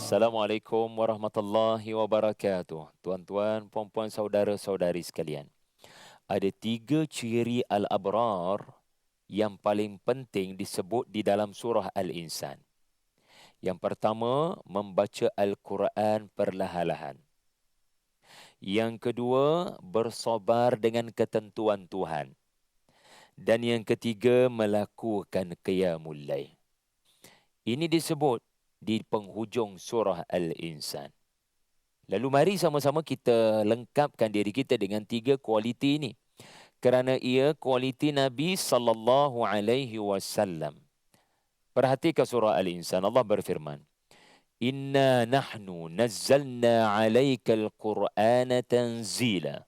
Assalamualaikum warahmatullahi wabarakatuh. Tuan-tuan, puan-puan, saudara-saudari sekalian. Ada 3 ciri al-abrar yang paling penting disebut di dalam surah Al-Insan. Yang pertama, membaca Al-Quran perlahan-lahan. Yang kedua, bersabar dengan ketentuan Tuhan. Dan yang ketiga, melakukan qiyamul lail. Ini disebut di penghujung surah Al-Insan. Lalu mari sama-sama kita lengkapkan diri kita dengan 3 kualiti ini. Kerana ia kualiti Nabi sallallahu alaihi wasallam. Perhatikan surah Al-Insan. Allah berfirman, "Inna nahnu nazzalna 'alaikal Qur'ana tanzila."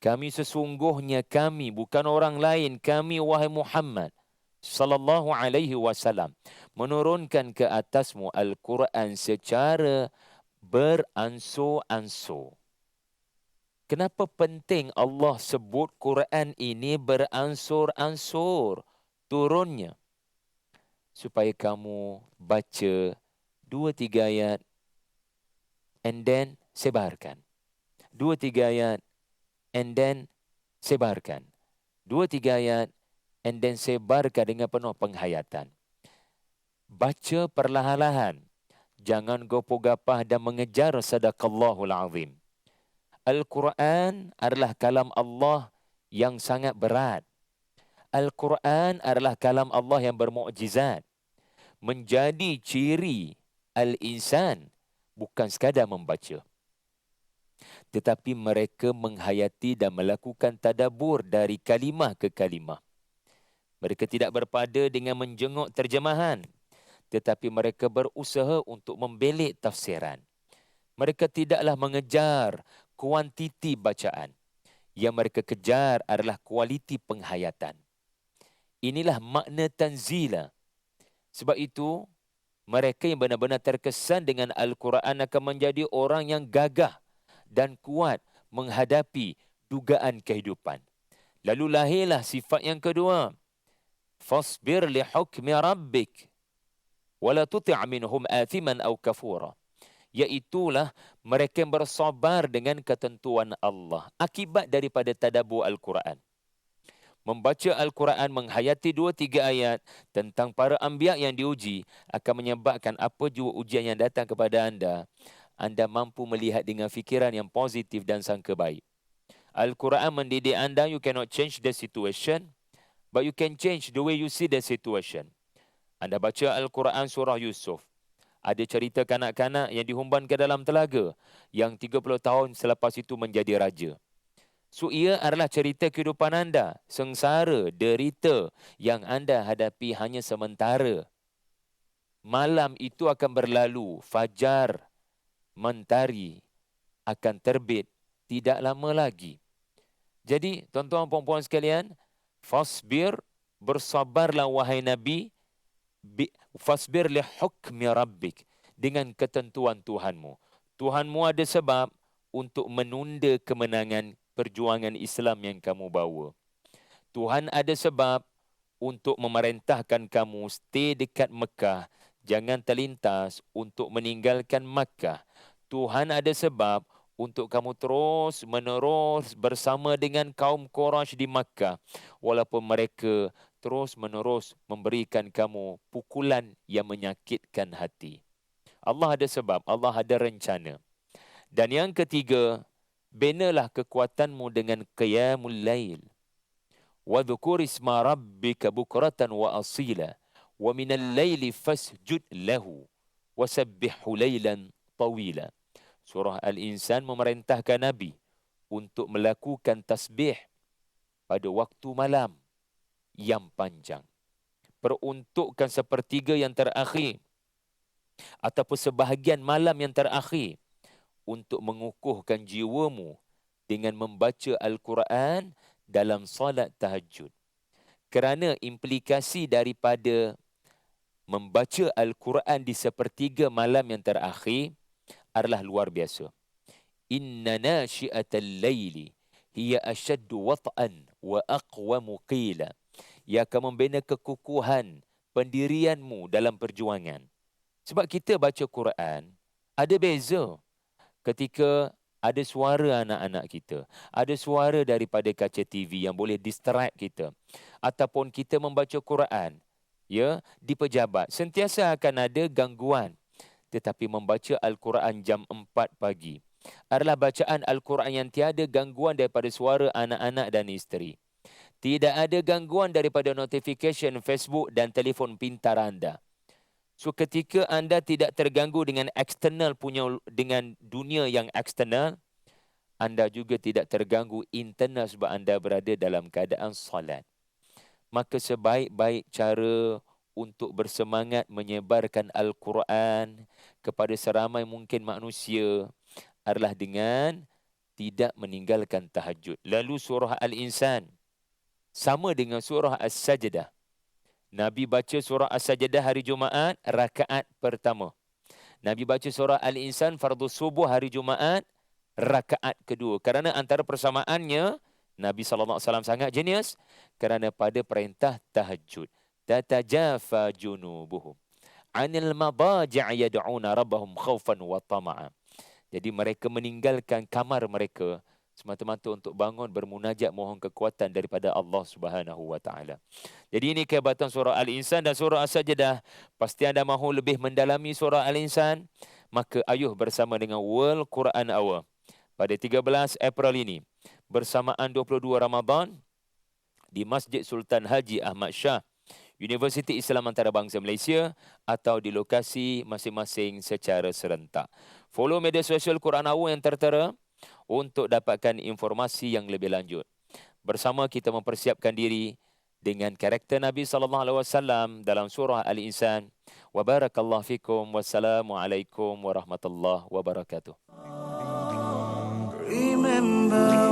Kami sesungguhnya kami, bukan orang lain, kami wahai Muhammad sallallahu alaihi wasallam, menurunkan ke atasmu Al-Quran secara beransur-ansur. Kenapa penting Allah sebut Quran ini beransur-ansur turunnya? Supaya kamu baca 2-3 ayat and then sebarkan. 2-3 ayat and then sebarkan. 2-3 ayat and then sebarkan dengan penuh penghayatan. Baca perlahan-lahan. Jangan gopoh-gapah dan mengejar, sadaqallahul azim. Al-Quran adalah kalam Allah yang sangat berat. Al-Quran adalah kalam Allah yang bermukjizat. Menjadi ciri al-insan bukan sekadar membaca, tetapi mereka menghayati dan melakukan tadabbur dari kalimah ke kalimah. Mereka tidak berpada dengan menjenguk terjemahan, tetapi mereka berusaha untuk membelik tafsiran. Mereka tidaklah mengejar kuantiti bacaan. Yang mereka kejar adalah kualiti penghayatan. Inilah makna tanzila. Sebab itu, mereka yang benar-benar terkesan dengan Al-Quran akan menjadi orang yang gagah dan kuat menghadapi dugaan kehidupan. Lalu lahirlah sifat yang kedua. Fasbir li hukmi rabbik wala tuti' minhum athiman aw kafura. Iaitulah mereka yang bersabar dengan ketentuan Allah. Akibat daripada tadabbur Al-Quran. Membaca Al-Quran, menghayati 2-3 ayat tentang para anbiya yang diuji akan menyebabkan apa jua ujian yang datang kepada anda, anda mampu melihat dengan fikiran yang positif dan sangka baik. Al-Quran mendidik anda, you cannot change the situation, but you can change the way you see the situation. Anda baca Al-Quran surah Yusuf. Ada cerita kanak-kanak yang dihumban ke dalam telaga, yang 30 tahun selepas itu menjadi raja. So, ia adalah cerita kehidupan anda, sengsara, derita yang anda hadapi hanya sementara. Malam itu akan berlalu, fajar, mentari akan terbit tidak lama lagi. Jadi, tuan-tuan dan puan-puan sekalian, fasbir, bersabarlah wahai Nabi, fasbir li hukmi rabbik, dengan ketentuan Tuhanmu. Tuhanmu ada sebab untuk menunda kemenangan perjuangan Islam yang kamu bawa. Tuhan ada sebab untuk memerintahkan kamu stay dekat Mekah, jangan terlintas untuk meninggalkan Makkah. Tuhan ada sebab untuk kamu terus menerus bersama dengan kaum Quraisy di Makkah, walaupun mereka terus menerus memberikan kamu pukulan yang menyakitkan hati. Allah ada sebab, Allah ada rencana. Dan yang ketiga, binalah kekuatanmu dengan qiyamul lail. Wa dhkur isma rabbika bukratan wa asila. Wa minal laili fasjud lahu. Wa sabbihu laylan tawila. Surah Al-Insan memerintahkan Nabi untuk melakukan tasbih pada waktu malam yang panjang. Peruntukkan sepertiga yang terakhir ataupun sebahagian malam yang terakhir untuk mengukuhkan jiwamu dengan membaca Al-Quran dalam salat tahajud. Kerana implikasi daripada membaca Al-Quran di sepertiga malam yang terakhir adalah luar biasa. Inna nashi'atal layli hiya ashaddu wat'an wa aqwamu qila. Ia akan membina kekukuhan pendirianmu dalam perjuangan. Sebab kita baca Quran, ada beza ketika ada suara anak-anak kita, ada suara daripada kaca TV yang boleh distract kita, ataupun kita membaca Quran, ya, di pejabat, sentiasa akan ada gangguan. Tetapi membaca Al-Quran jam 4 pagi adalah bacaan Al-Quran yang tiada gangguan daripada suara anak-anak dan isteri. Tidak ada gangguan daripada notification Facebook dan telefon pintar anda. So ketika anda tidak terganggu dengan eksternal punya, dengan dunia yang eksternal, anda juga tidak terganggu internal sebab anda berada dalam keadaan salat. Maka sebaik-baik cara untuk bersemangat menyebarkan Al-Quran kepada seramai mungkin manusia adalah dengan tidak meninggalkan tahajud. Lalu surah Al-Insan sama dengan surah As-Sajdah. Nabi baca surah As-Sajdah hari Jumaat, rakaat pertama. Nabi baca surah Al-Insan fardu subuh hari Jumaat, rakaat kedua. Kerana antara persamaannya, Nabi SAW sangat jenius kerana pada perintah tahajud. Tatajafa junubuhum anil madaji' yad'una rabbahum khaufan wa tama'a. Jadi mereka meninggalkan kamar mereka semata-mata untuk bangun bermunajat mohon kekuatan daripada Allah Subhanahu wa taala. Jadi ini kehebatan surah Al-Insan dan surah As-Sajdah. Pasti anda mahu lebih mendalami surah Al-Insan, maka ayuh bersama dengan World Quran Hour pada 13 April ini bersamaan 22 Ramadan di Masjid Sultan Haji Ahmad Shah, Universiti Islam Antarabangsa Malaysia, atau di lokasi masing-masing secara serentak. Follow media sosial Quran Hour yang tertera untuk dapatkan informasi yang lebih lanjut. Bersama kita mempersiapkan diri dengan karakter Nabi SAW dalam surah Al-Insan. Wa barakallahu fikum. Wassalamualaikum warahmatullahi wabarakatuh. Remember